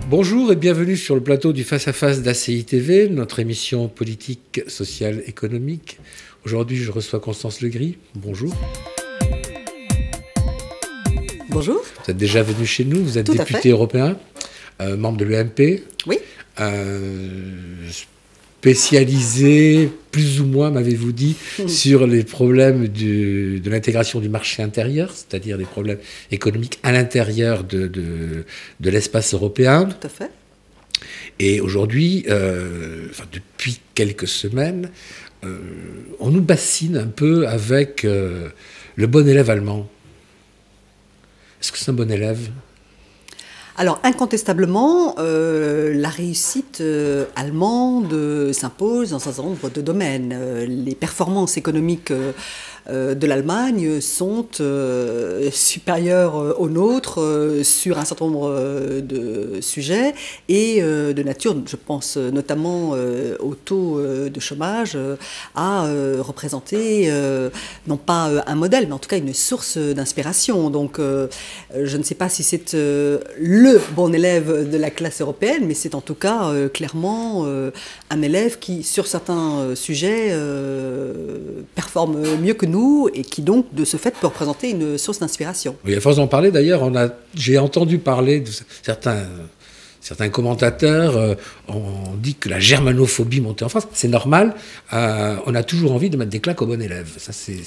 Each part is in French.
Bonjour et bienvenue sur le plateau du Face à Face d'ACI TV, notre émission politique, sociale, économique. Aujourd'hui, je reçois Constance Legris. Bonjour. Bonjour. Vous êtes déjà venu chez nous, vous êtes député européen, membre de l'EMP. Oui. Spécialisé, plus ou moins, m'avez-vous dit, sur les problèmes de l'intégration du marché intérieur, c'est-à-dire les problèmes économiques à l'intérieur de l'espace européen. Tout à fait. Et aujourd'hui, depuis quelques semaines, on nous bassine un peu avec le bon élève allemand. Est-ce que c'est un bon élève ? Alors, incontestablement, la réussite allemande s'impose dans un certain nombre de domaines. Les performances économiques de l'Allemagne sont supérieures aux nôtres sur un certain nombre de sujets et de nature, je pense notamment au taux de chômage, à représenter non pas un modèle, mais en tout cas une source d'inspiration. Donc, je ne sais pas si c'est le bon élève de la classe européenne, mais c'est en tout cas clairement un élève qui, sur certains sujets, performe mieux que nous et qui donc, de ce fait, peut représenter une source d'inspiration. Oui, à force d'en parler, d'ailleurs, j'ai entendu parler de certains commentateurs ont dit que la germanophobie montait en France. C'est normal, on a toujours envie de mettre des claques aux bons élèves. Ça, c'est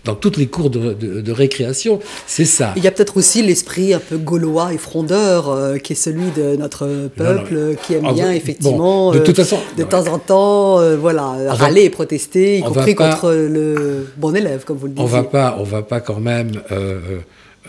dans toutes les cours de récréation, c'est ça. Il y a peut-être aussi l'esprit un peu gaulois et frondeur qui est celui de notre peuple, qui aime bien effectivement, de toute façon, de temps en temps, râler et protester, y compris contre le bon élève, comme vous le disiez. On va pas quand même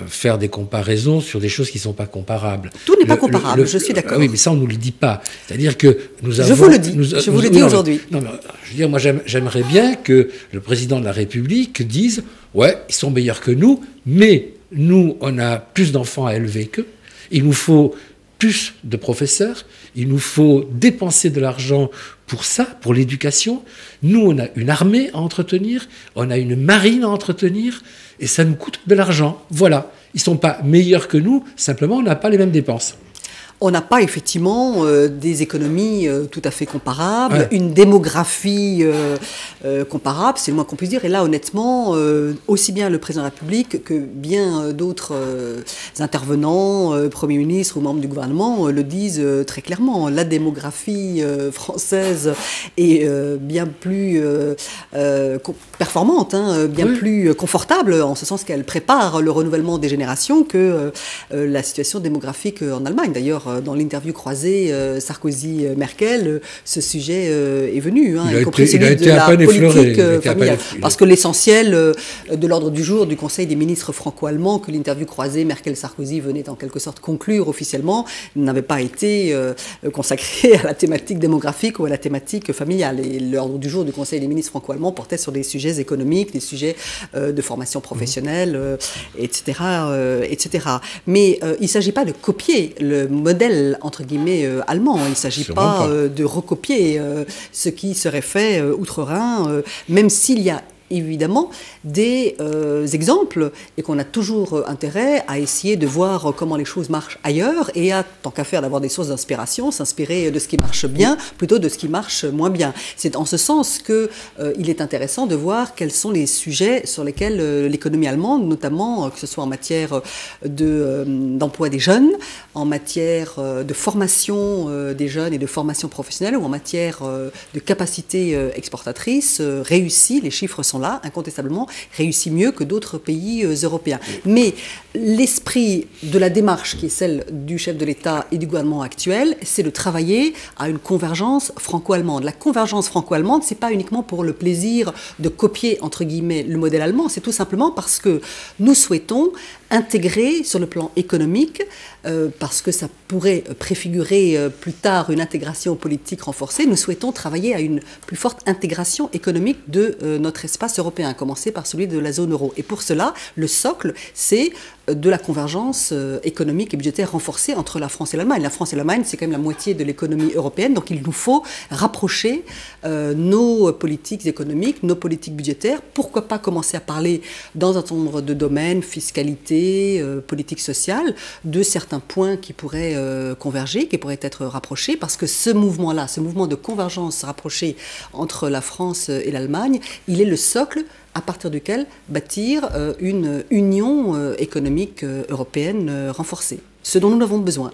faire des comparaisons sur des choses qui ne sont pas comparables. Tout n'est pas comparable, je suis d'accord. Oui, mais ça, on ne nous le dit pas. C'est-à-dire que nous avons... Je vous le dis, je vous le dis aujourd'hui. Non, mais, je veux dire, moi, j'aimerais bien que le président de la République dise « Ouais, ils sont meilleurs que nous, mais nous, on a plus d'enfants à élever qu'eux. Il nous faut plus de professeurs, il nous faut dépenser de l'argent pour ça, pour l'éducation. Nous, on a une armée à entretenir, on a une marine à entretenir, et ça nous coûte de l'argent. Voilà. Ils ne sont pas meilleurs que nous, simplement, on n'a pas les mêmes dépenses. On n'a pas effectivement des économies tout à fait comparables, ouais. Une démographie comparable, c'est le moins qu'on puisse dire. Et là, honnêtement, aussi bien le président de la République que bien d'autres intervenants, Premier ministre ou membres du gouvernement, le disent très clairement. La démographie française est bien plus performante, bien oui. plus confortable, en ce sens qu'elle prépare le renouvellement des générations que la situation démographique en Allemagne. D'ailleurs, dans l'interview croisée Sarkozy-Merkel, ce sujet est venu, y compris celui de la politique familiale. Parce que l'essentiel de l'ordre du jour du Conseil des ministres franco-allemands, que l'interview croisée Merkel-Sarkozy venait en quelque sorte conclure officiellement, n'avait pas été consacré à la thématique démographique ou à la thématique familiale. Et l'ordre du jour du Conseil des ministres franco-allemands portait sur des sujets économiques, des sujets de formation professionnelle, etc., etc. Mais il ne s'agit pas de copier le modèle entre guillemets allemand. Il ne s'agit pas de recopier ce qui serait fait outre-Rhin, même s'il y a évidemment des exemples et qu'on a toujours intérêt à essayer de voir comment les choses marchent ailleurs et à, tant qu'à faire, d'avoir des sources d'inspiration, s'inspirer de ce qui marche bien plutôt de ce qui marche moins bien. C'est en ce sens qu'il est intéressant de voir quels sont les sujets sur lesquels l'économie allemande, notamment que ce soit en matière d'emploi des jeunes, en matière de formation des jeunes et de formation professionnelle ou en matière de capacité exportatrice, réussit, les chiffres sont là, incontestablement, réussit mieux que d'autres pays européens. Mais l'esprit de la démarche qui est celle du chef de l'État et du gouvernement actuel, c'est de travailler à une convergence franco-allemande. La convergence franco-allemande, c'est pas uniquement pour le plaisir de copier, entre guillemets, le modèle allemand, c'est tout simplement parce que nous souhaitons intégrer sur le plan économique, parce que ça pourrait préfigurer plus tard une intégration politique renforcée, nous souhaitons travailler à une plus forte intégration économique de notre espace européen, à commencer par celui de la zone euro. Et pour cela, le socle, c'est de la convergence économique et budgétaire renforcée entre la France et l'Allemagne. La France et l'Allemagne, c'est quand même la moitié de l'économie européenne, donc il nous faut rapprocher nos politiques économiques, nos politiques budgétaires. Pourquoi pas commencer à parler dans un certain nombre de domaines, fiscalité, politique sociale, de certains points qui pourraient converger, qui pourraient être rapprochés, parce que ce mouvement-là, ce mouvement de convergence rapprochée entre la France et l'Allemagne, il est le socle à partir duquel bâtir une union économique européenne renforcée. Ce dont nous avons besoin.